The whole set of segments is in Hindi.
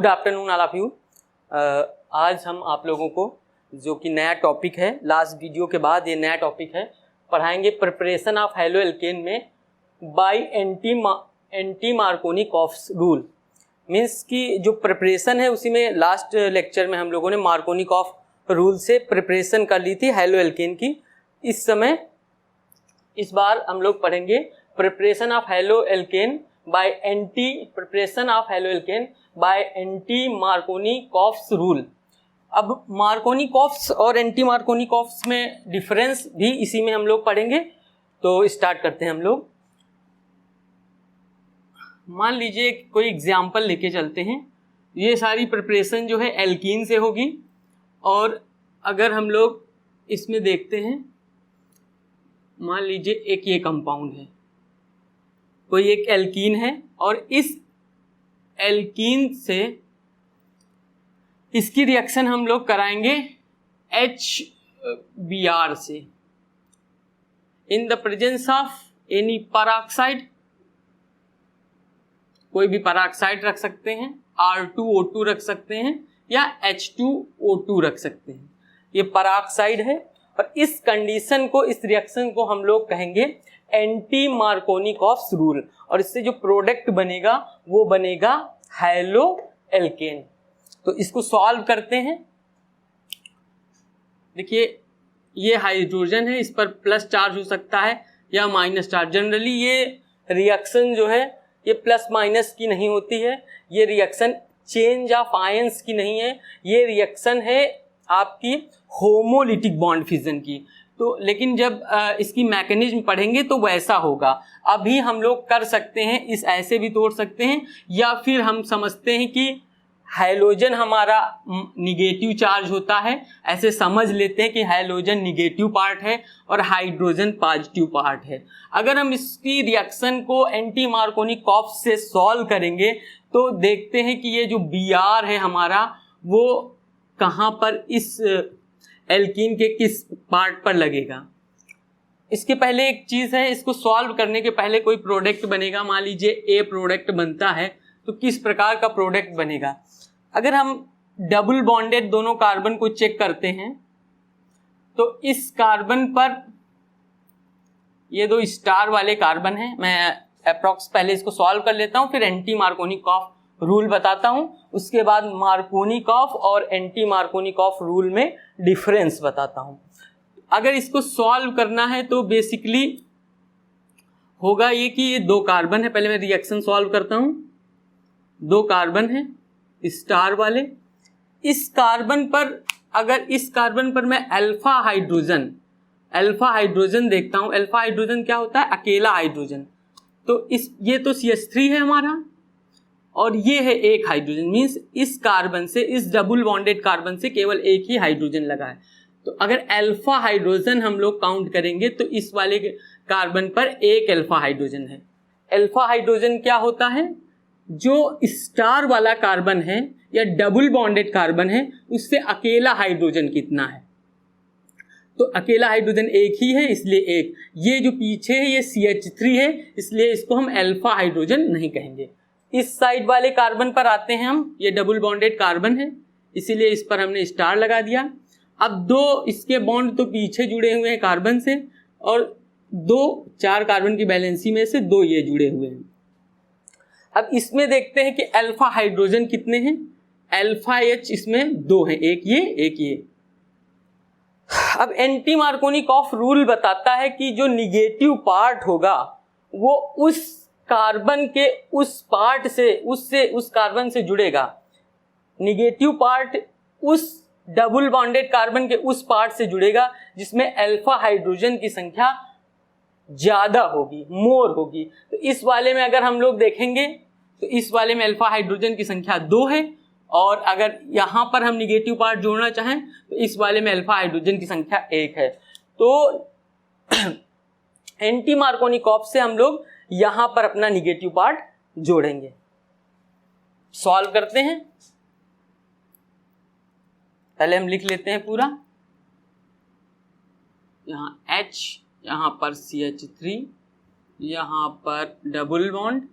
Good afternoon all of you. आज हम आप लोगों को जो कि नया टॉपिक है, लास्ट वीडियो के बाद ये नया टॉपिक है, पढ़ाएंगे प्रिपरेशन ऑफ हैलो एल्केन में bye anti Markovnikov's rule. Means कि जो प्रिपरेशन है उसी में लास्ट लेक्चर में हम लोगों ने मार्कोनिकॉफ रूल से प्रिपरेशन कर ली थी हैलो एल्केन की। इस बार हम लोग पढ़ेंगे preparation of haloalkane by anti Markovnikov's rule. अब मार्कोनिकॉफ्स और एंटी मार्कोनिकॉफ्स में डिफरेंस भी इसी में हम लोग पढ़ेंगे। तो स्टार्ट करते हैं हम लोग। मान लीजिए कोई एग्जाम्पल लेके चलते हैं। ये सारी प्रिपरेशन जो है एल्कीन से होगी, और अगर हम लोग इसमें देखते हैं, मान लीजिए एक ये कंपाउंड है, कोई एक एल्कीन है, और इस एल्कीन से इसकी रिएक्शन हम लोग कराएंगे HBr से in the presence of any peroxide. कोई भी पेरोक्साइड रख सकते हैं, R2O2 रख सकते हैं, या H2O2 रख सकते हैं। ये पेरोक्साइड है, और इस कंडीशन को, इस रिएक्शन को हम लोग कहेंगे एंटी मार्कोनिकॉफ्स रूल, और इससे जो प्रोडक्ट बनेगा वो बनेगा हैलो एल्केन। तो इसको सॉल्व करते हैं। देखिए ये हाइड्रोजन है, इस पर प्लस चार्ज हो सकता है या माइनस चार्ज। जनरली ये रिएक्शन जो है ये प्लस माइनस की नहीं होती है, ये रिएक्शन चेंज ऑफ आयंस की नहीं है, ये रिएक्शन है आपकी होमोलिटिक बॉन्ड फिजन की। तो लेकिन जब इसकी मैकेनिज्म पढ़ेंगे तो वैसा होगा। अभी हम लोग कर सकते हैं, इस ऐसे भी तोड़ सकते हैं, या फिर हम समझते हैं कि हैलोजन हमारा निगेटिव चार्ज होता है, ऐसे समझ लेते हैं कि हैलोजन निगेटिव पार्ट है और हाइड्रोजन पॉजिटिव पार्ट है। अगर हम इसकी रिएक्शन को एंटी मार्कोनिकॉफ्स से सॉल्व करेंगे तो देखते हैं कि ये जो Br है हमारा, वो कहाँ पर इस एल्कीन के किस पार्ट पर लगेगा। इसके पहले एक चीज़ है, इसको सॉल्व करने के पहले कोई प्रोडक्ट बनेगा। मान लीजिए ए प्रोडक्ट बनता है, तो किस प्रकार का प्रोडक्ट बनेगा। अगर हम डबल बॉन्डेड दोनों कार्बन को चेक करते हैं, तो इस कार्बन पर ये दो स्टार वाले कार्बन हैं। मैं अप्रॉक्स पहले इसको सॉल्व कर लेता हूँ, फिर एंटी मार्कोनिकॉफ रूल बताता हूँ, उसके बाद मार्कोनिकॉफ और एंटी मार्कोनिकॉफ रूल में डिफरेंस बताता हूँ। अगर इसको सॉल्व करना है तो बेसिकली होगा ये कि ये दो कार्बन है। पहले मैं रिएक्शन सॉल्व करता हूँ। दो कार्बन है स्टार वाले। इस कार्बन पर, अगर इस कार्बन पर मैं अल्फा हाइड्रोजन देखता हूँ। अल्फा हाइड्रोजन क्या होता है? अकेला हाइड्रोजन। तो ये तो CH3 है हमारा, और ये है एक हाइड्रोजन। मीन्स इस कार्बन से, इस डबल बॉन्डेड कार्बन से केवल एक ही हाइड्रोजन लगा है। तो अगर अल्फा हाइड्रोजन हम लोग काउंट करेंगे तो इस वाले कार्बन पर एक अल्फा हाइड्रोजन है। अल्फा हाइड्रोजन क्या होता है? जो स्टार वाला कार्बन है या डबल बॉन्डेड कार्बन है, उससे अकेला हाइड्रोजन कितना है। तो अकेला हाइड्रोजन एक ही है, इसलिए एक। ये जो पीछे है ये CH3 है, इसलिए इसको हम अल्फा हाइड्रोजन नहीं कहेंगे। इस साइड वाले कार्बन पर आते हैं हम, ये डबल बॉन्डेड कार्बन है, इसीलिए इस पर हमने स्टार लगा दिया। अब दो इसके बॉन्ड तो पीछे जुड़े हुए हैं कार्बन से, और चार कार्बन की बैलेंसी में से दो ये जुड़े हुए हैं। अब इसमें देखते हैं कि अल्फा हाइड्रोजन कितने हैं। अल्फा H इसमें दो हैं, एक ये। अब एंटी मार्कोनिकॉफ रूल बताता है कि जो निगेटिव पार्ट होगा वो उस कार्बन के उस पार्ट से, उस कार्बन से जुड़ेगा। निगेटिव पार्ट उस डबल बॉन्डेड कार्बन के उस पार्ट से जुड़ेगा जिसमें अल्फा हाइड्रोजन की संख्या ज्यादा होगी, मोर होगी। तो इस वाले में अगर हम लोग देखेंगे तो इस वाले में अल्फा हाइड्रोजन की संख्या 2 है, और अगर यहां पर हम निगेटिव पार्ट जोड़ना चाहें तो इस वाले में अल्फा हाइड्रोजन की संख्या 1 है। तो एंटी मार्कोनिकॉफ से हम लोग यहां पर अपना निगेटिव पार्ट जोड़ेंगे। सॉल्व करते हैं। पहले हम लिख लेते हैं पूरा। यहां H, यहां पर CH3, यहां पर डबल बॉन्ड,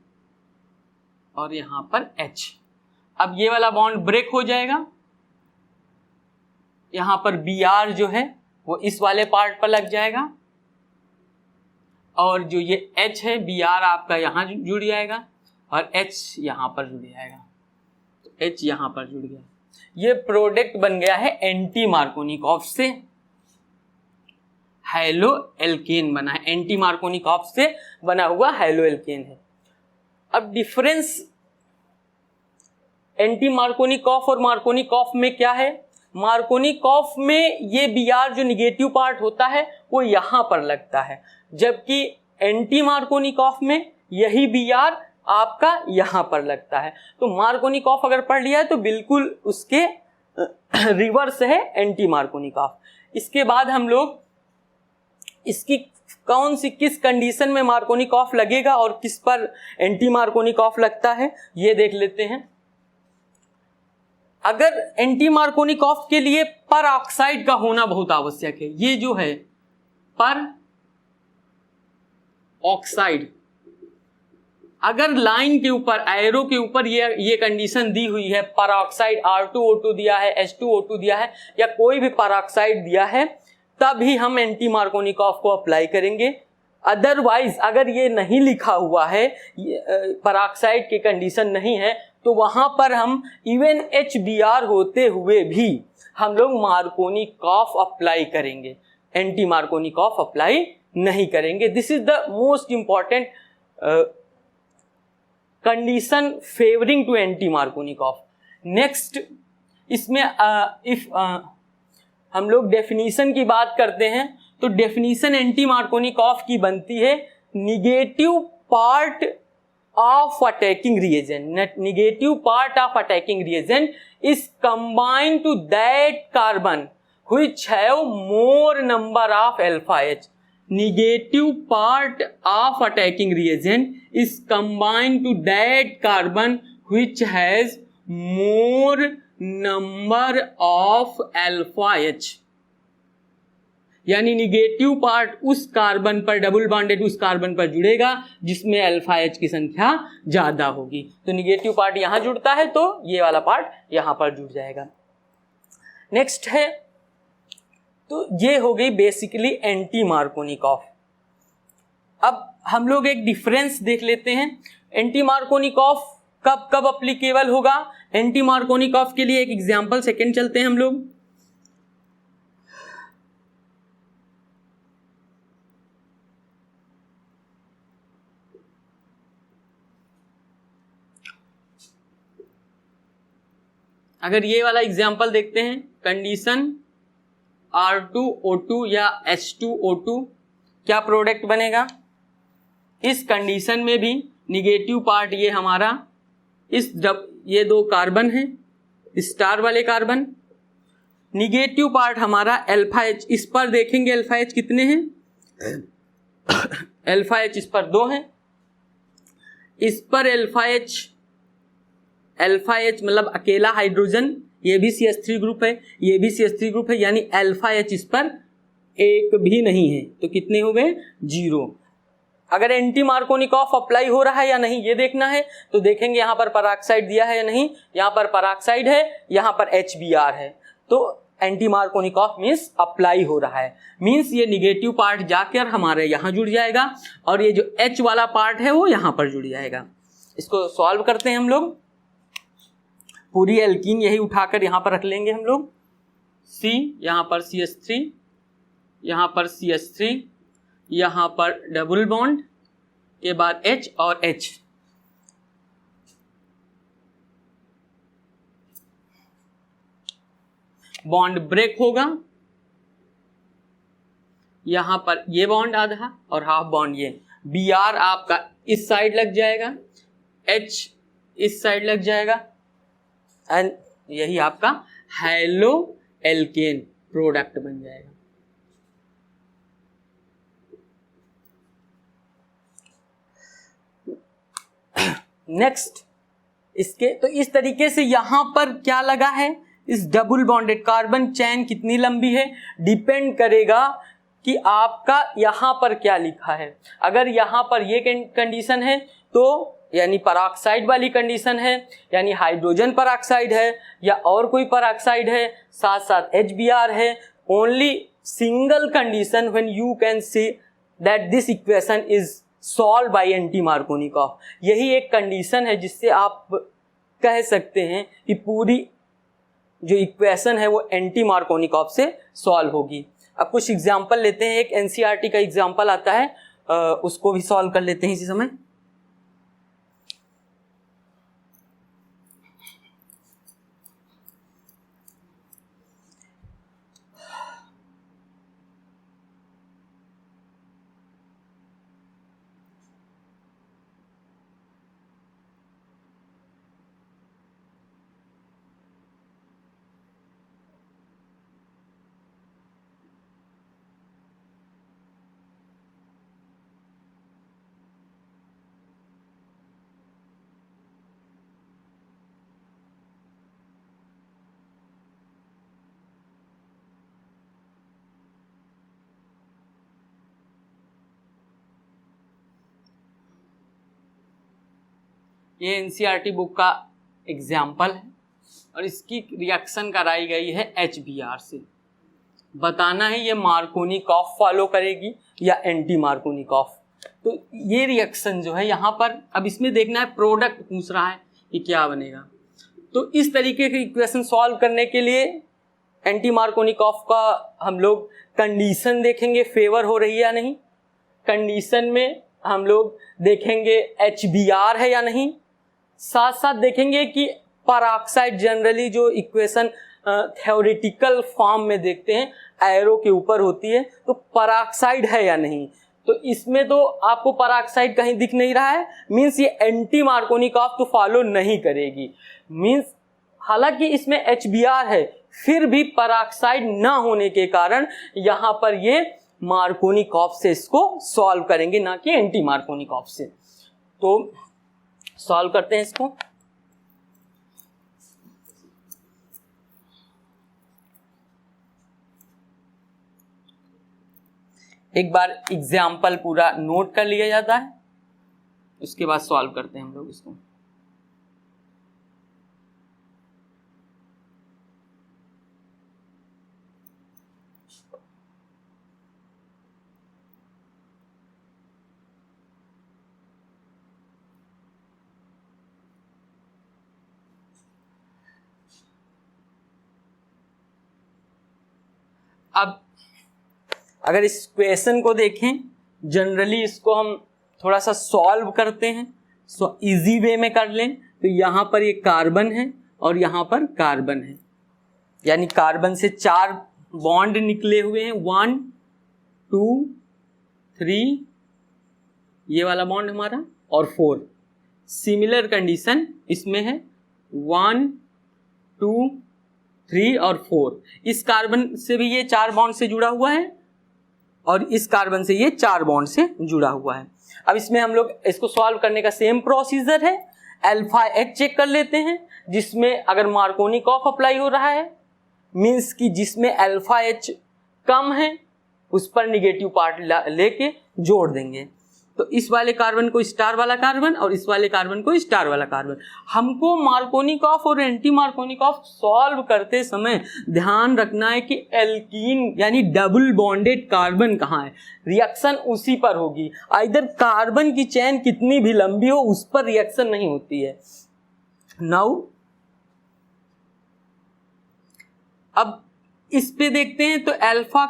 और यहां पर H। अब ये वाला बॉन्ड ब्रेक हो जाएगा, यहां पर Br जो है वो इस वाले पार्ट पर लग जाएगा और जो ये H है Br आपका यहां जुड़ जाएगा और H यहां पर जुड़ जाएगा, तो H यहां पर जुड़ गया। ये प्रोडक्ट बन गया है एंटी मार्कोनिकॉफ से, हाइलो एल्केन बना है, एंटी मार्कोनिकॉफ से बना हुआ हाइलो एल्केन है। अब डिफरेंस एंटी मार्कोनिकॉफ और मार्कोनिकॉफ में क्या है, मार्कोनिकॉफ में ये Br जो निगेटिव पार्ट होता है वो यहां पर लगता है, जबकि एंटी मार्कोनिकॉफ में यही Br आपका यहां पर लगता है। तो मार्कोनिकॉफ अगर पढ़ लिया है तो बिल्कुल उसके रिवर्स है एंटी मार्कोनिकॉफ। इसके बाद हम लोग इसकी कौन सी किस कंडीशन में मार्कोनिकॉफ लगेगा और किस पर एंटी मार्कोनिकॉफ लगता है ये देख लेते हैं। अगर एंटी मार्कोनिकॉफ के लिए पर ऑक्साइड का होना बहुत आवश्यक है, ये जो है पर ऑक्साइड, अगर लाइन के ऊपर एरो के ऊपर ये कंडीशन दी हुई है, पर ऑक्साइड R2O2 दिया है, H2O2 दिया है या कोई भी पर ऑक्साइड दिया है, तभी हम एंटी मार्कोनिकॉफ को अप्लाई करेंगे। अदरवाइज अगर ये नहीं लिखा हुआ है, पर ऑक्साइड की कंडीशन नहीं है, तो वहां पर हम इवन HBr होते हुए भी हम लोग मार्कोनिकॉफ अप्लाई करेंगे, एंटी मार्कोनिकॉफ अप्लाई नहीं करेंगे। This is the most important condition favouring to anti Markovnikov. Next इसमें इफ हम लोग डेफिनीशन की बात करते हैं तो डेफिनीशन एंटी मार्कोनिकॉफ की बनती है, negative part of attacking reagent, negative part of attacking reagent is combined to that carbon which have more number of alpha H. Negative part of attacking reagent is combined to that carbon which has more number of alpha H. यानी निगेटिव पार्ट उस कार्बन पर, डबल बॉन्डेड उस कार्बन पर जुड़ेगा जिसमें अल्फा H की संख्या ज्यादा होगी। तो निगेटिव पार्ट यहां जुड़ता है तो ये वाला पार्ट यहां पर जुड़ जाएगा। नेक्स्ट है, तो ये हो गई बेसिकली एंटी मार्कोनिकॉफ। अब हम लोग एक डिफरेंस देख लेते हैं, एंटी मार्कोनिकॉफ कब कब अप्लीकेबल होगा। एंटी मार्कोनिकॉफ के लिए एक एग्जाम्पल सेकेंड चलते हैं हम लोग। अगर ये वाला एग्जाम्पल देखते हैं, कंडीशन R2O2 या H2O2 क्या प्रोडक्ट बनेगा। इस कंडीशन में भी निगेटिव पार्ट ये हमारा ये दो कार्बन है, स्टार वाले कार्बन, निगेटिव पार्ट हमारा अल्फा H। इस पर देखेंगे अल्फा H कितने हैं, अल्फा H इस पर 2 हैं, इस पर अल्फा H मतलब अकेला हाइड्रोजन, ये भी CH3 ग्रुप है, ये भी CH3 ग्रुप है, यानी अल्फा H इस पर एक भी नहीं है, तो कितने हो गए 0। अगर एंटी मार्कोनिकॉफ अप्लाई हो रहा है या नहीं ये देखना है, तो देखेंगे यहाँ पर पराक्साइड दिया है या नहीं, यहाँ पर पराक्साइड है, यहाँ पर HBr है, तो एंटी मार्कोनिकॉफ मीन्स अप्लाई हो रहा है, मीन्स ये निगेटिव पार्ट जाकर हमारे यहाँ जुड़ जाएगा और ये जो H वाला पार्ट है वो यहाँ पर जुड़ जाएगा। इसको सॉल्व करते हैं हम लोग। पूरी एल्कीन यही उठाकर यहाँ पर रख लेंगे हम लोग, C यहाँ पर CH3, यहाँ पर CH3, यहाँ पर डबल बॉन्ड के बाद H और H। बॉन्ड ब्रेक होगा, यहाँ पर ये बॉन्ड आधा और हाफ बॉन्ड ये, Br आपका इस साइड लग जाएगा, H इस साइड लग जाएगा एंड यही आपका हाइलो एल्केन प्रोडक्ट बन जाएगा। नेक्स्ट इसके, तो इस तरीके से यहां पर क्या लगा है, इस डबल बॉन्डेड कार्बन चेन कितनी लंबी है डिपेंड करेगा कि आपका यहां पर क्या लिखा है। अगर यहां पर ये कंडीशन है तो यानी परऑक्साइड वाली कंडीशन है, यानी हाइड्रोजन परऑक्साइड है या और कोई परऑक्साइड है, साथ साथ HBr है, only single condition when you can say that this equation is solve by anti Markovnikov. यही एक कंडीशन है जिससे आप कह सकते हैं कि पूरी जो इक्वेशन है वो एंटी मार्कोनिकॉफ से सॉल्व होगी। अब कुछ एग्जांपल लेते हैं, एक एनसीईआरटी का एग्जांपल आता है, उसको भी सॉल्व कर लेते हैं इसी समय। ये एनसीईआरटी बुक का एग्जाम्पल है और इसकी रिएक्शन कराई गई है HBr से। बताना है ये मार्कोनिकॉफ फॉलो करेगी या एंटी मार्कोनिकॉफ। तो ये रिएक्शन जो है यहाँ पर, अब इसमें देखना है प्रोडक्ट पूछ रहा है कि क्या बनेगा। तो इस तरीके के इक्वेशन सॉल्व करने के लिए एंटी मार्कोनिकॉफ का हम लोग कंडीशन देखेंगे, फेवर हो रही है या नहीं। कंडीशन में हम लोग देखेंगे HBr है या नहीं, साथ साथ देखेंगे कि परऑक्साइड जनरली जो इक्वेशन थ्योरेटिकल फॉर्म में देखते हैं एरो के ऊपर होती है, तो परऑक्साइड है या नहीं। तो इसमें तो आपको परऑक्साइड कहीं दिख नहीं रहा है, मींस ये एंटी मार्कोनिकॉफ तो फॉलो नहीं करेगी। मींस हालांकि इसमें HBr है, फिर भी परऑक्साइड ना होने के कारण यहाँ पर ये मार्कोनिकॉफ से इसको सॉल्व करेंगे, ना कि एंटी मार्कोनिकॉफ से। तो सॉल्व करते हैं इसको। एक बार एग्जाम्पल पूरा नोट कर लिया जाता है, उसके बाद सॉल्व करते हैं हम लोग इसको। अब अगर इस क्वेश्चन को देखें, जनरली इसको हम थोड़ा सा सॉल्व करते हैं, इजी वे में कर लें। तो यहाँ पर ये कार्बन है और यहाँ पर कार्बन है, यानी कार्बन से 4 बॉन्ड निकले हुए हैं, 1 2 3, ये वाला बॉन्ड हमारा, और 4। सिमिलर कंडीशन इसमें है 1 2 3 और 4। इस कार्बन से भी ये 4 बॉन्ड से जुड़ा हुआ है और इस कार्बन से ये 4 बॉन्ड से जुड़ा हुआ है। अब इसमें हम लोग इसको सॉल्व करने का सेम प्रोसीजर है। अल्फा H चेक कर लेते हैं, जिसमें अगर मार्कोनिकॉफ अप्लाई हो रहा है, मीन्स कि जिसमें अल्फा H कम है उस पर निगेटिव पार्ट लेके जोड़ देंगे। तो इस वाले कार्बन को स्टार वाला कार्बन और इस वाले कार्बन को स्टार वाला कार्बन। हमको मार्कोनिकॉफ और एंटी मार्कोनिकॉफ सॉल्व करते समय ध्यान रखना है कि एल्कीन यानी डबल बॉन्डेड कार्बन कहाँ है, रिएक्शन उसी पर होगी। आइदर कार्बन की चेन कितनी भी लंबी हो उस पर रिएक्शन नहीं होती है। नाउ अब इस पे देखते हैं, तो अल्फा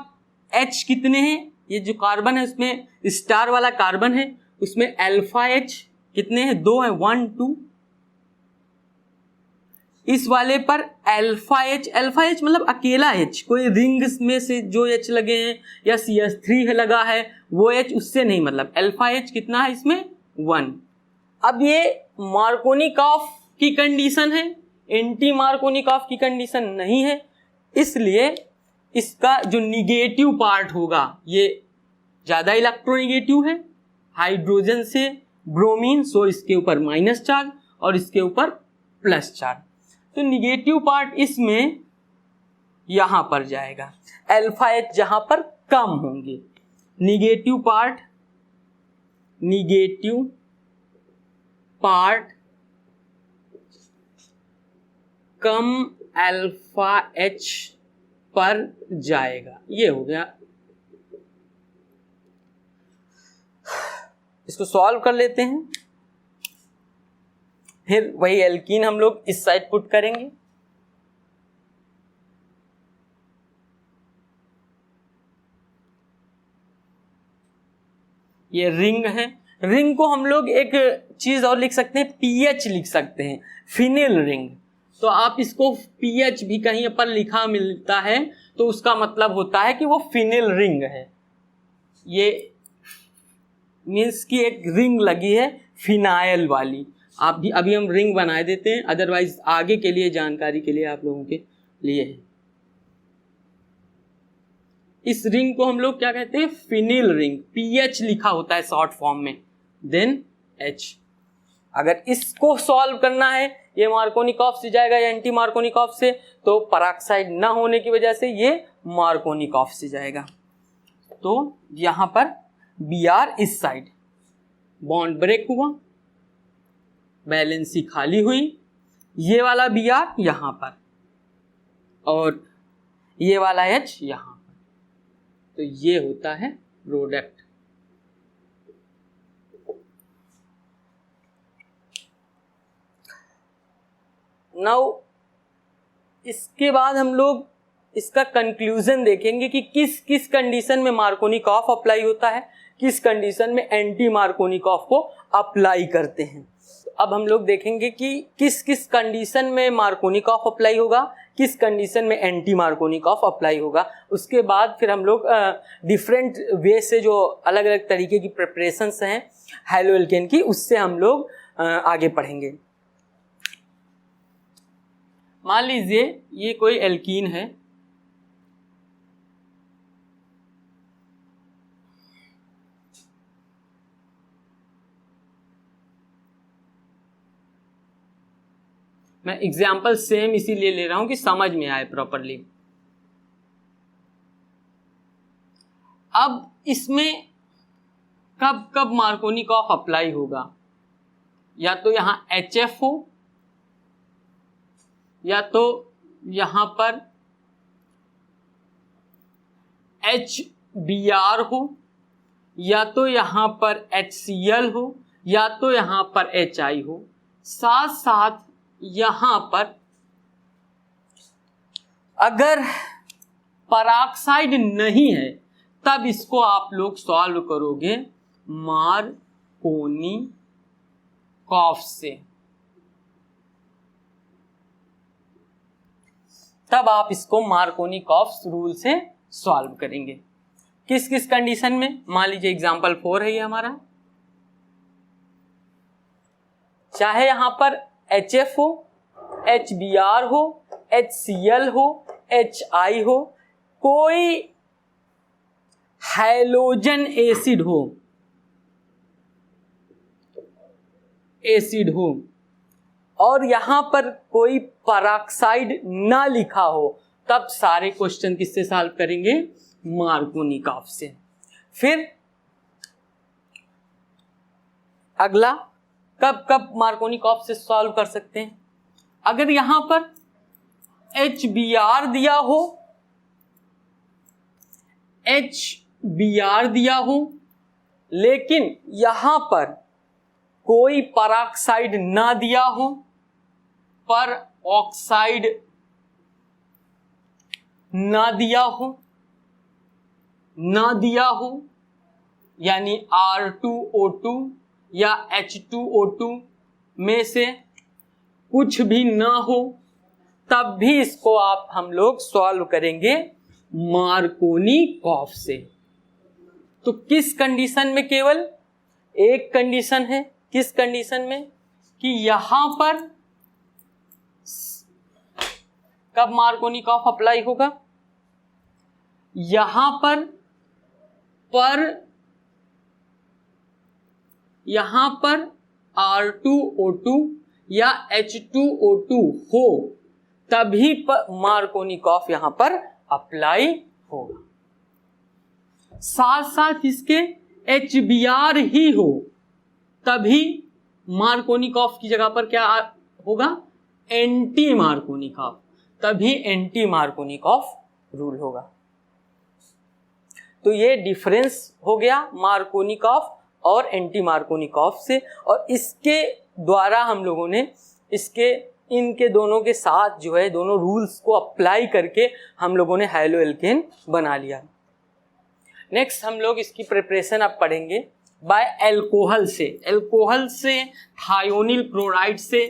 H कितने हैं, ये जो कार्बन है उसमें स्टार वाला कार्बन है उसमें अल्फा H कितने हैं, 2 हैं, 1 2। इस वाले पर अल्फा H मतलब अकेला H, कोई रिंग्स में से जो H लगे हैं या CH3 है लगा है वो H, उससे नहीं, मतलब अल्फा H कितना है इसमें 1। अब ये मार्कोनिकॉफ की कंडीशन है, एंटी मार्कोनिकॉफ की कंडीशन नहीं है, इसलिए इसका जो निगेटिव पार्ट होगा ये ज्यादा इलेक्ट्रोनिगेटिव है, हाइड्रोजन से ब्रोमीन, सो इसके ऊपर माइनस चार्ज और इसके ऊपर प्लस चार्ज। तो निगेटिव पार्ट इसमें यहां पर जाएगा, अल्फा H जहां पर कम होंगे, निगेटिव पार्ट निगेटिव पार्ट कम अल्फा एच पर जाएगा। ये हो गया। इसको सॉल्व कर लेते हैं। फिर वही एल्कीन हम लोग इस साइड पुट करेंगे। ये रिंग है। रिंग को हम लोग एक चीज और लिख सकते हैं, पीएच लिख सकते हैं, फिनिल रिंग। तो आप इसको पीएच भी कहीं पर लिखा मिलता है तो उसका मतलब होता है कि वो फिनिल रिंग है। ये मीन्स कि एक रिंग लगी है फिनाइल वाली। आप भी अभी हम रिंग बना देते हैं, अदरवाइज आगे के लिए जानकारी के लिए आप लोगों के लिए है। इस रिंग को हम लोग क्या कहते हैं, फिनिल रिंग। पीएच लिखा होता है शॉर्ट फॉर्म में, देन एच। अगर इसको सॉल्व करना है, ये मार्कोनिकॉफ से जाएगा या एंटी मार्कोनिकॉफ से, तो पराक्साइड ना होने की वजह से ये मार्कोनिकॉफ से जाएगा। तो यहां पर Br इस साइड बॉन्ड ब्रेक हुआ, वैलेंसी खाली हुई, ये वाला Br यहां पर और ये वाला H यहां पर। तो ये होता है प्रोडक्ट। नाउ इसके बाद हम लोग इसका कंक्लूजन देखेंगे कि किस किस कंडीशन में मार्कोनिकॉफ अप्लाई होता है, किस कंडीशन में एंटी मार्कोनिकॉफ को अप्लाई करते हैं। अब हम लोग देखेंगे कि किस किस कंडीशन में मार्कोनिकॉफ अप्लाई होगा, किस कंडीशन में एंटी मार्कोनिकॉफ अप्लाई होगा। उसके बाद फिर हम लोग डिफरेंट वे से जो अलग अलग तरीके की प्रिपरेशंस हैं हैलोएल्केन की, उससे हम लोग आगे पढ़ेंगे। मान लीजिए ये कोई एल्कीन है, मैं एग्जाम्पल सेम इसीलिए ले रहा हूं कि समझ में आए प्रॉपरली। अब इसमें कब कब मार्कोनिकॉफ अप्लाई होगा, या तो यहां HF हो, या तो यहां पर HBr हो, या तो यहां पर HCl हो, या तो यहां पर HI हो। साथ साथ यहां पर अगर पराक्साइड नहीं है तब इसको आप लोग सॉल्व करोगे मार्कोनिकॉफ से। तब आप इसको मार्कोनिकॉफ रूल से सॉल्व करेंगे। किस किस कंडीशन में, मान लीजिए एग्जांपल 4 है ये हमारा। चाहे यहां पर HF हो, HBr हो, HCl हो, HI हो, कोई हैलोजन एसिड हो और यहां पर कोई पराक्साइड ना लिखा हो, तब सारे क्वेश्चन किससे सॉल्व करेंगे, मार्कोनिकॉफ से। फिर अगला कब कब मार्कोनिकॉफ से सॉल्व कर सकते हैं, अगर यहां पर HBr दिया हो, लेकिन यहां पर कोई पराक्साइड ना दिया हो, पर ऑक्साइड ना दिया हो, यानी R2O2 या H2O2 में से कुछ भी ना हो, तब भी इसको हम लोग सॉल्व करेंगे मार्कोनिकॉफ से। तो किस कंडीशन में, केवल एक कंडीशन है, किस कंडीशन में, कि यहां पर कब मार्कोनिकॉफ अप्लाई होगा, यहां पर R2O2 या H2O2 हो, तभी पर मार्कोनिकॉफ यहां पर अप्लाई होगा। साथ साथ इसके HBr ही हो, तभी मार्कोनिकॉफ की जगह पर क्या होगा, एंटी मार्कोनिकॉफ, तभी एंटी मार्कोनिकॉफ रूल होगा। तो ये डिफरेंस हो गया मार्कोनिकॉफ और एंटी मार्कोनिकॉफ से, और इसके द्वारा हम लोगों ने इनके दोनों के साथ जो है दोनों रूल्स को अप्लाई करके हम लोगों ने हैलो एल्केन बना लिया। नेक्स्ट हम लोग इसकी प्रिपरेशन अब पढ़ेंगे बाय एल्कोहल से थायोनिल क्लोराइड से,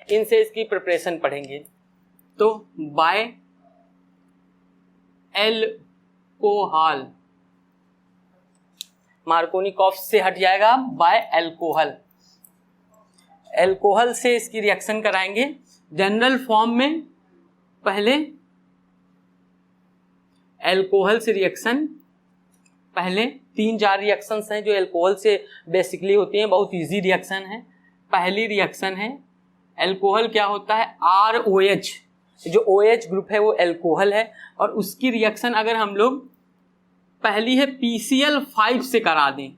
इनसे इसकी प्रिपरेशन पढ़ेंगे। तो बाय एल्कोहल, मार्कोनिकॉफ से हट जाएगा, बाय एल्कोहल से इसकी रिएक्शन कराएंगे। जनरल फॉर्म में पहले एल्कोहल से रिएक्शन, पहले 3-4 रिएक्शंस हैं जो एल्कोहल से बेसिकली होती हैं, बहुत इजी रिएक्शन है। पहली रिएक्शन है एल्कोहल क्या होता है, ROH, जो OH ग्रुप है वो एल्कोहल है, और उसकी रिएक्शन अगर हम लोग पहली है PCl5 से करा दें।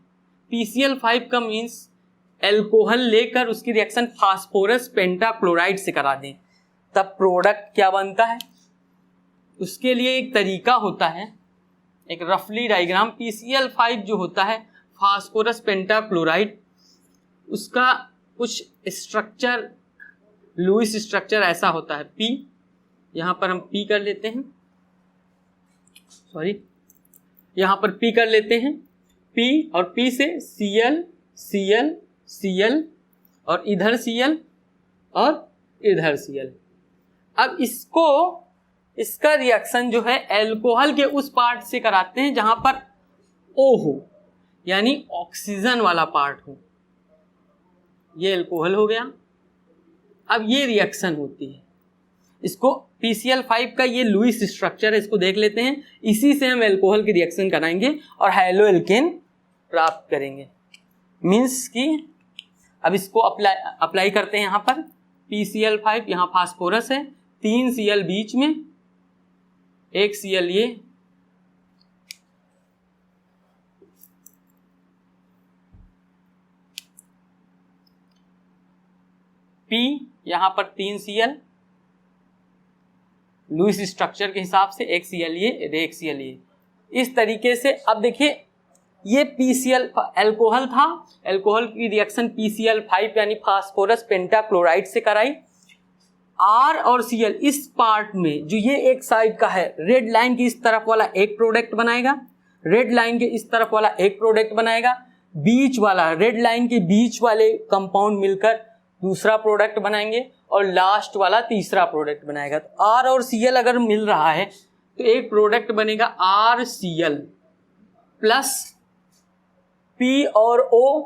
PCl5 का मीन्स एल्कोहल लेकर उसकी रिएक्शन फास्फोरस पेंटाक्लोराइड से करा दें, तब प्रोडक्ट क्या बनता है। उसके लिए एक तरीका होता है, एक रफली डायग्राम। PCl5 जो होता है फास्फोरस पेंटाक्लोराइड, उसका कुछ स्ट्रक्चर, लुईस स्ट्रक्चर ऐसा होता है। P, यहाँ पर हम P कर लेते हैं, यहाँ पर P कर लेते हैं, P और P से Cl Cl Cl और इधर Cl और इधर Cl। अब इसका रिएक्शन जो है एल्कोहल के उस पार्ट से कराते हैं जहां पर O हो, यानी ऑक्सीजन वाला पार्ट हो। ये एल्कोहल हो गया। अब ये रिएक्शन होती है, इसको PCl5 का ये लुईस स्ट्रक्चर है, इसको देख लेते हैं। इसी से हम एल्कोहल की रिएक्शन कराएंगे और हैलो एल्केन प्राप्त करेंगे। मीन्स कि अब इसको अप्लाई करते हैं। यहाँ पर PCl5, यहाँ फास्फोरस है, 3 Cl बीच में, 1 Cl ये, P यहाँ पर 3 Cl, लुईस स्ट्रक्चर के हिसाब से 1 Cl ये, 1 Cl ये। इस तरीके से अब देखिए ये PCl एल्कोहल था, एल्कोहल की रिएक्शन PCl5 यानी फास्फोरस पेंटाक्लोराइड से कराई। R और Cl इस पार्ट में जो ये एक साइड का है, रेड लाइन की इस तरफ वाला एक प्रोडक्ट बनाएगा, रेड लाइन के इस तरफ वाला एक प्रोडक्ट बनाएगा, बीच वाला रेड लाइन के बीच वाले कंपाउंड मिलकर दूसरा प्रोडक्ट बनाएंगे, और लास्ट वाला तीसरा प्रोडक्ट बनाएगा। तो R और Cl अगर मिल रहा है तो एक प्रोडक्ट बनेगा RCl प्लस P और O,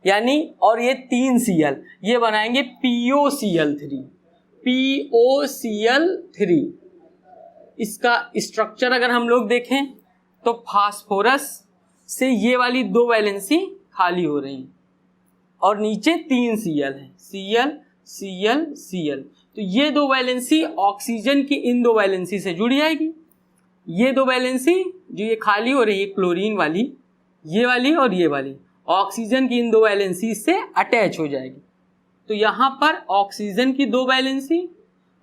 यानी और ये 3 Cl, ये बनाएंगे POCl3। इसका स्ट्रक्चर अगर हम लोग देखें तो फास्फोरस से ये वाली 2 वैलेंसी खाली हो रही और नीचे 3 Cl है, Cl। तो ये 2 वैलेंसी ऑक्सीजन की इन 2 वैलेंसी से जुड़ जाएगी। ये 2 वैलेंसी जो ये खाली हो रही है क्लोरीन वाली, ये वाली और ये वाली, ऑक्सीजन की इन 2 वैलेंसी से अटैच हो जाएगी। तो यहाँ पर ऑक्सीजन की 2 वैलेंसी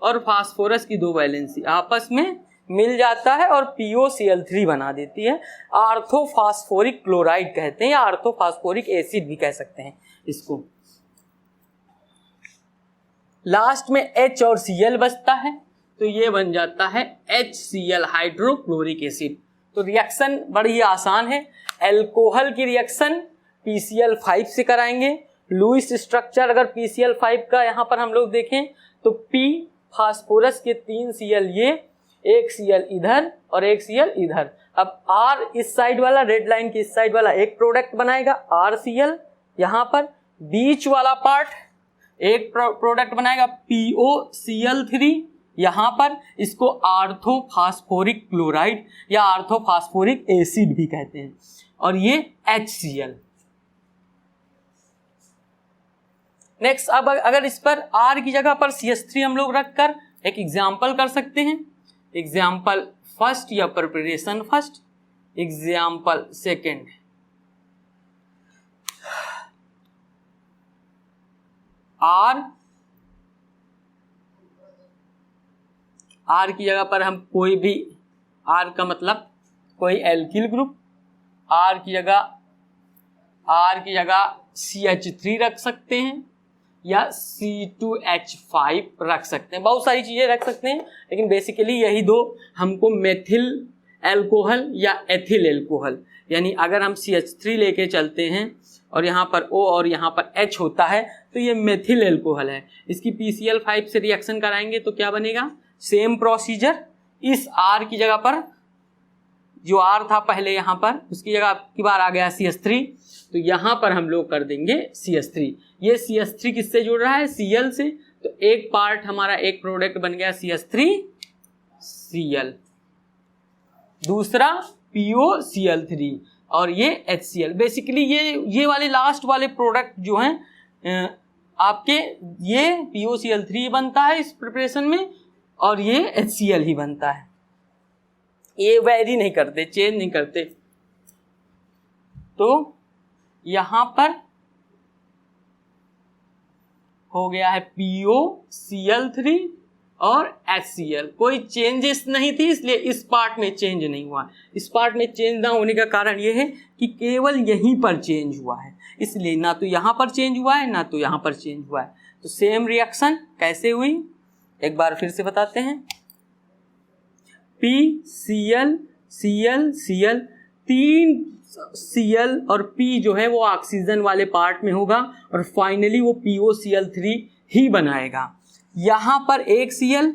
और फास्फोरस की 2 वैलेंसी आपस में मिल जाता है और POCl3 बना देती है। आर्थोफास्फोरिक क्लोराइड कहते हैं या आर्थोफास्फोरिक एसिड भी कह सकते हैं इसको। लास्ट में H और Cl बचता है, तो ये बन जाता है HCl हाइड्रोक्लोरिक एसिड। तो रिएक्शन बड़ी आसान है। एल्कोहल की रिएक्शन PCl5 से कराएंगे। लुईस स्ट्रक्चर अगर PCl5 का यहाँ पर हम लोग देखें तो P फास्फोरस के 3 Cl ये, 1 Cl इधर और 1 Cl इधर। अब R इस साइड वाला, रेड लाइन की इस साइड वाला एक प्रोडक्ट बनाएगा RCl, यहाँ पर बीच वाला पार्ट एक प्रोडक्ट बनाएगा POCl3, यहाँ पर इसको आर्थोफास्फोरिक क्लोराइड या आर्थोफास्फोरिक एसिड भी कहते हैं, और ये HCl। नेक्स्ट, अब अगर इस पर R की जगह पर CH3 हम लोग रखकर एक एग्जाम्पल कर सकते हैं। एग्जाम्पल फर्स्ट या preparation first, example second. R की जगह पर हम कोई भी, R का मतलब कोई एल्किल ग्रुप, R की जगह CH3 रख सकते हैं या C2H5 रख सकते हैं, बहुत सारी चीज़ें रख सकते हैं, लेकिन बेसिकली यही दो हमको मेथिल एल्कोहल या एथिल एल्कोहल, यानी अगर हम CH3 लेके चलते हैं और यहाँ पर O और यहाँ पर H होता है तो ये मेथिल एल्कोहल है। इसकी PCl5 से रिएक्शन कराएंगे तो क्या बनेगा, सेम प्रोसीजर, इस R की जगह पर जो R था पहले यहाँ पर उसकी जगह की बार आ गया CH3, तो यहाँ पर हम लोग कर देंगे CH3। ये CH3 किससे जुड़ रहा है, Cl से, तो एक पार्ट हमारा एक प्रोडक्ट बन गया CH3Cl, दूसरा POCl3 और ये HCl। बेसिकली ये वाले लास्ट वाले प्रोडक्ट जो हैं आपके, ये POCl3 बनता है इस प्रिपरेशन में और ये HCl ही बनता है, ये वेरी नहीं करते, चेंज नहीं करते। तो यहां पर हो गया है POCl3 और HCl, कोई चेंजेस नहीं थी इसलिए इस पार्ट में चेंज नहीं हुआ। इस पार्ट में चेंज ना होने का कारण यह है कि केवल यहीं पर चेंज हुआ है, इसलिए ना तो यहाँ पर चेंज हुआ है ना तो यहाँ पर चेंज हुआ है। तो सेम रिएक्शन कैसे हुई एक बार फिर से बताते हैं। PCl Cl Cl, 3 Cl और P जो है वो ऑक्सीजन वाले पार्ट में होगा और फाइनली वो POCl3 ही बनाएगा। यहाँ पर एक Cl,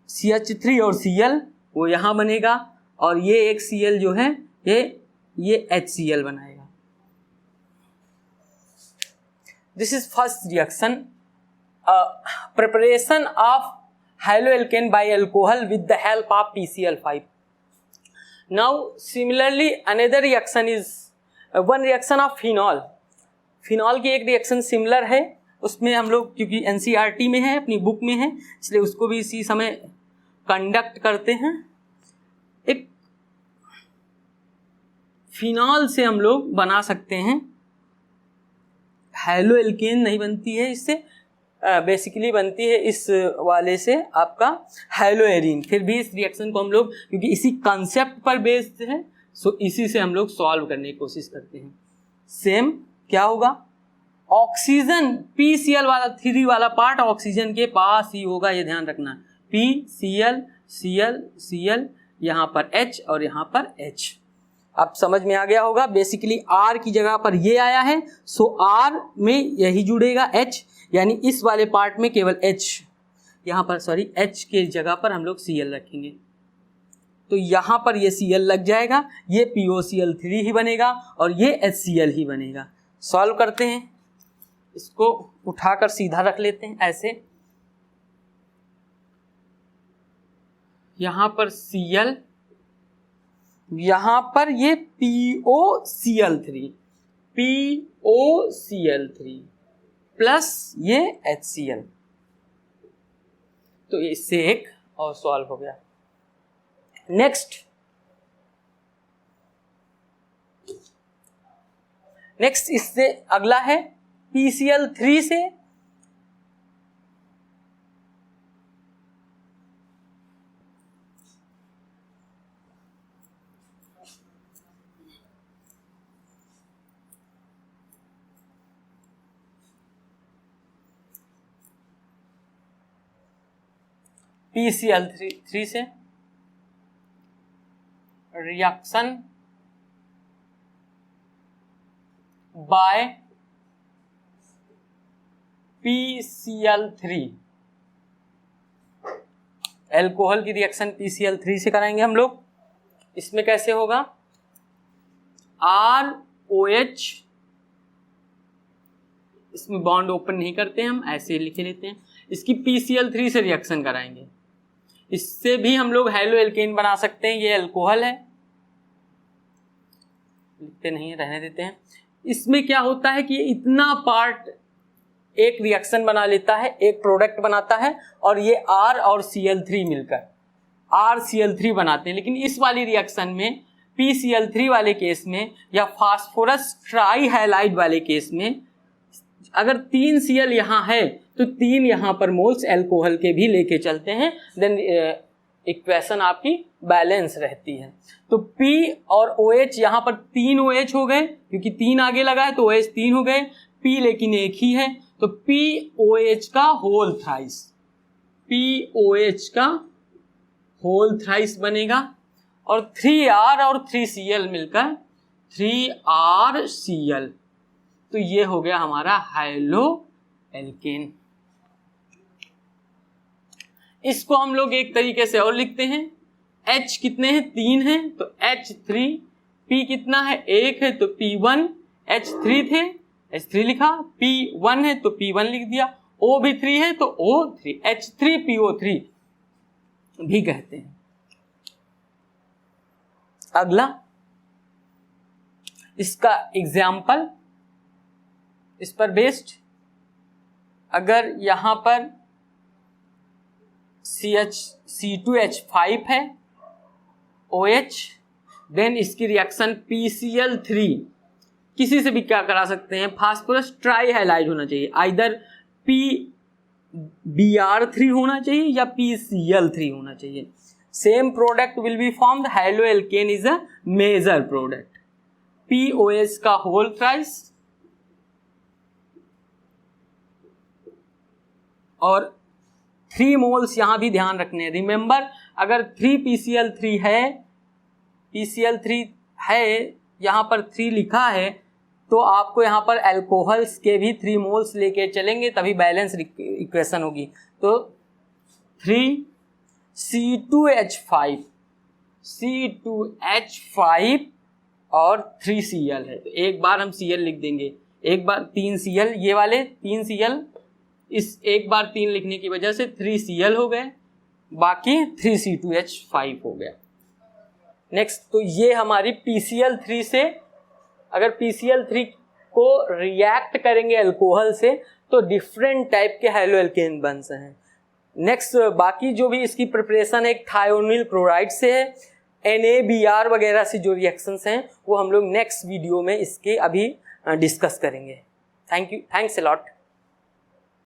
CH3 और Cl वो यहाँ बनेगा और ये एक Cl जो है ये HCl बनाएगा। This is first reaction, preparation of haloalkane by alcohol with the help of PCl5. Now similarly another reaction is one reaction of phenol. Phenol की एक रिएक्शन सिमिलर है, उसमें हम लोग क्योंकि NCERT में है, अपनी बुक में है, इसलिए उसको भी इसी समय कंडक्ट करते हैं। एक फिनॉल से हम लोग बना सकते हैं, हैलोएल्केन नहीं बनती है इससे, बेसिकली बनती है इस वाले से आपका हैलोएरीन। फिर भी इस रिएक्शन को हम लोग क्योंकि इसी कंसेप्ट पर बेस्ड है सो इसी से हम लोग सॉल्व करने की कोशिश करते हैं। सेम क्या होगा, ऑक्सीजन PCl वाला 3 वाला पार्ट ऑक्सीजन के पास ही होगा, ये ध्यान रखना। PCl Cl Cl, यहाँ पर H और यहाँ पर H। अब समझ में आ गया होगा, बेसिकली R की जगह पर ये आया है सो R में यही जुड़ेगा H, यानी इस वाले पार्ट में केवल H, यहाँ पर सॉरी H के जगह पर हम लोग Cl रखेंगे, तो यहाँ पर ये Cl लग जाएगा, ये POCl3 ही बनेगा और ये HCl ही बनेगा। सॉल्व करते हैं, इसको उठाकर सीधा रख लेते हैं ऐसे, यहाँ पर Cl, यहाँ पर ये POCl3 प्लस ये HCl, तो इससे एक और सॉल्व हो गया। नेक्स्ट इससे अगला है PCl3 से PCl3 से रिएक्शन बाय PCl3, एल्कोहल की रिएक्शन PCl3 से कराएंगे हम लोग। इसमें कैसे होगा, ROH, इसमें बॉन्ड ओपन नहीं करते हम, ऐसे लिख लेते हैं। इसकी PCl3 से रिएक्शन कराएंगे, इससे भी हम लोग हैलोएल्केन बना सकते हैं, ये अल्कोहल है, लिखते नहीं रहने देते हैं। इसमें क्या होता है कि इतना पार्ट एक रिएक्शन बना लेता है, एक प्रोडक्ट बनाता है और ये R और Cl3 मिलकर RCl3 बनाते हैं। लेकिन इस वाली रिएक्शन में PCl3 वाले केस में या फास्फोरस ट्राईहैलाइड वाले केस में अगर 3 Cl यहाँ है तो 3 यहाँ पर मोल्स एल्कोहल के भी लेके चलते हैं, देन इक्वेशन आपकी बैलेंस रहती है। तो P और OH यहाँ पर 3 OH हो गए, क्योंकि 3 आगे लगा है तो OH 3 हो गए, P लेकिन एक ही है, तो POH का होल थ्राइस, POH का होल थ्राइस बनेगा, और 3R और 3Cl मिलकर 3RCl, तो ये हो गया हमारा हाइलो एल्केन। इसको हम लोग एक तरीके से और लिखते हैं, H कितने हैं, 3 हैं तो H3, P कितना है, 1 है तो P1, H3 थे H3 लिखा, P1 है तो P1 लिख दिया, O भी 3 है तो O3, H3PO3 भी कहते हैं। अगला इसका एग्जाम्पल, इस पर बेस्ड, अगर यहां पर C2H5 है OH, देन इसकी रिएक्शन PCl3, किसी से भी क्या करा सकते हैं, फास्फोरस ट्राई हैलाइड होना चाहिए, आइदर PBr3 होना चाहिए या PCl3 होना चाहिए, same product will be formed, haloalkane is a major product. POH का होल थ्राइस और 3 मोल्स यहां भी ध्यान रखने हैं। रिमेंबर, अगर 3PCl3 है, PCl3 है, यहां पर 3 लिखा है, तो आपको यहां पर एल्कोहल्स के भी 3 मोल्स लेके चलेंगे, तभी बैलेंस इक्वेशन होगी। तो 3C2H5 और 3Cl है, तो एक बार हम Cl लिख देंगे, एक बार 3Cl, ये वाले 3Cl, इस एक बार 3 लिखने की वजह से 3Cl हो गए, बाकी 3C2H5 हो गया। नेक्स्ट, तो ये हमारी PCl3 से, अगर PCl3 को रिएक्ट करेंगे अल्कोहल से तो डिफरेंट टाइप के हाइलो एल्केन बन हैं। नेक्स्ट, बाकी जो भी इसकी प्रिपरेशन है एक थायोनिल क्लोराइड से है, NaBr वगैरह से जो रिएक्शंस हैं वो हम लोग नेक्स्ट वीडियो में इसके अभी डिस्कस करेंगे। Thank you, thanks a lot.